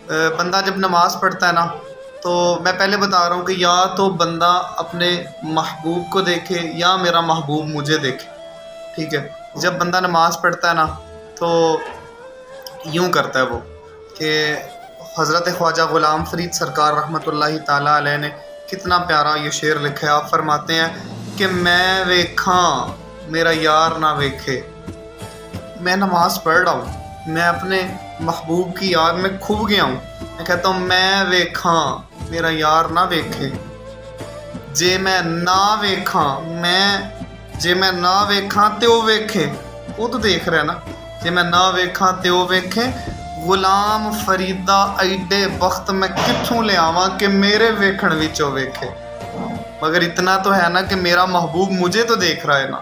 بندہ جب نماز پڑھتا ہے نا، تو میں پہلے بتا رہا ہوں کہ یا تو بندہ اپنے محبوب کو دیکھے یا میرا محبوب مجھے دیکھے، ٹھیک ہے۔ جب بندہ نماز پڑھتا ہے نا تو یوں کرتا ہے وہ کہ حضرت خواجہ غلام فرید سرکار رحمۃ اللہ تعالیٰ علیہ نے کتنا پیارا یہ شعر لکھا ہے۔ آپ فرماتے ہیں کہ میں ویکھاں میرا یار نہ ویکھے، میں نماز پڑھ رہا ہوں، میں اپنے محبوب کی یاد میں کھو گیا ہوں، میں کہتا ہوں میں ویکھاں میرا یار نہ ویکھے، جے میں نہ ویکھاں جے میں نہ ویکھاں تے او ویکھے، وہ تو دیکھ رہا ہے نا، جے میں نہ ویکھاں تے او ویکھے، غلام فریدا ایڈے وقت میں کتھوں لے آواں کہ میرے ویکھن وچوں ویکھے، مگر اتنا تو ہے نا کہ میرا محبوب مجھے تو دیکھ رہا ہے نا،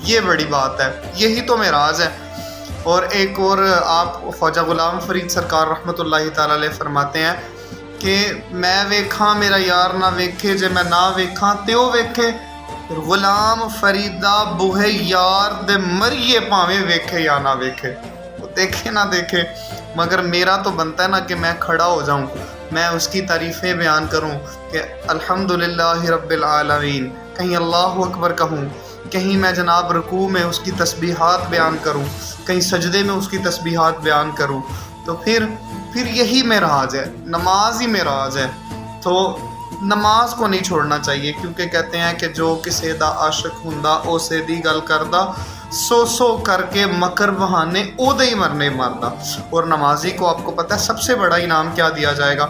یہ بڑی بات ہے، یہی تو معراج ہے۔ اور ایک اور آپ خواجہ غلام فرید سرکار رحمۃ اللہ تعالیٰ علیہ فرماتے ہیں کہ میں ویکھاں میرا یار نہ ویکھے، جے میں نہ ویکھاں تے او ویکھے، غلام فریدا بوہے یار دے مریے پاویں ویکھے یا نہ ویکھے، وہ دیکھے نہ دیکھے، مگر میرا تو بنتا ہے نا کہ میں کھڑا ہو جاؤں، میں اس کی تعریفیں بیان کروں کہ الحمدللہ رب العالمین، کہیں اللہ اکبر کہوں، کہیں میں جناب رکوع میں اس کی تسبیحات بیان کروں، کہیں سجدے میں اس کی تسبیحات بیان کروں، تو پھر یہی معراج ہے، نماز ہی معراج ہے۔ تو نماز کو نہیں چھوڑنا چاہیے، کیونکہ کہتے ہیں کہ جو کسے دا عاشق ہوندا او سے دی گل کردا، سو کر کے مکر بہانے او دے ہی مرنے مردا۔ اور نمازی کو آپ کو پتہ ہے سب سے بڑا انعام کیا دیا جائے گا؟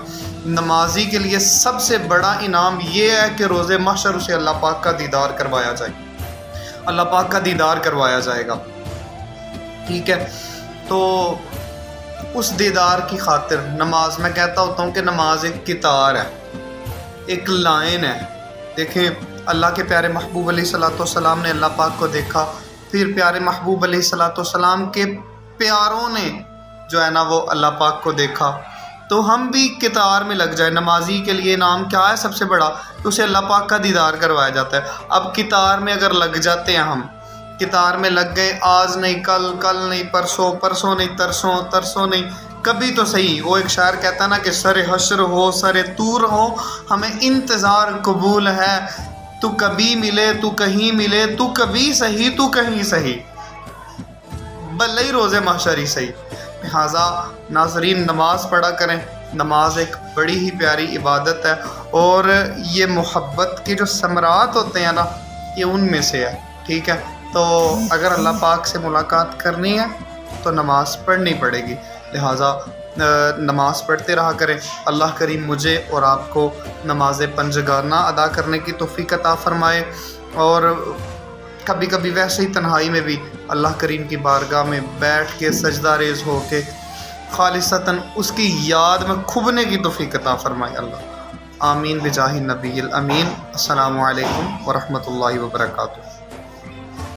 نمازی کے لیے سب سے بڑا انعام یہ ہے کہ روز محشر اسے اللہ پاک کا دیدار کروایا جائے، اللہ پاک کا دیدار کروایا جائے گا، ٹھیک ہے۔ تو اس دیدار کی خاطر نماز، میں کہتا ہوتا ہوں کہ نماز ایک کتار ہے، ایک لائن ہے۔ دیکھیں اللہ کے پیارے محبوب علیہ الصلوۃ والسلام نے اللہ پاک کو دیکھا، پھر پیارے محبوب علیہ الصلوۃ والسلام کے پیاروں نے جو ہے نا وہ اللہ پاک کو دیکھا، تو ہم بھی کتار میں لگ جائیں۔ نمازی کے لیے انعام کیا ہے سب سے بڑا؟ کہ اسے اللہ پاک کا دیدار کروایا جاتا ہے۔ اب کتار میں اگر لگ جاتے ہیں، ہم کتار میں لگ گئے، آج نہیں کل، کل نہیں پرسوں، پرسوں نہیں ترسوں، ترسوں نہیں کبھی تو صحیح، وہ ایک شاعر کہتا نا کہ سر حشر ہو سر طور ہو، ہمیں انتظار قبول ہے، تو کبھی ملے تو کہیں ملے، تو کبھی صحیح تو کہیں صحیح، بھلے ہی روز محشر ہی صحیح۔ لہٰذا ناظرین نماز پڑھا کریں، نماز ایک بڑی ہی پیاری عبادت ہے، اور یہ محبت کے جو ثمرات ہوتے ہیں نا، یہ ان میں سے ہے، ٹھیک ہے۔ تو اگر اللہ پاک سے ملاقات کرنی ہے تو نماز پڑھنی پڑے گی، لہٰذا نماز پڑھتے رہا کریں۔ اللہ کریم مجھے اور آپ کو نماز پنجگانہ ادا کرنے کی توفیق عطا فرمائے، اور کبھی کبھی ویسے ہی تنہائی میں بھی اللہ کریم کی بارگاہ میں بیٹھ کے سجدہ ریز ہو کے خالصتاً اس کی یاد میں کھبنے کی توفیق عطا فرمائے اللہ۔ آمین بجاہ النبی الامین۔ السلام علیکم ورحمۃ اللہ وبرکاتہ۔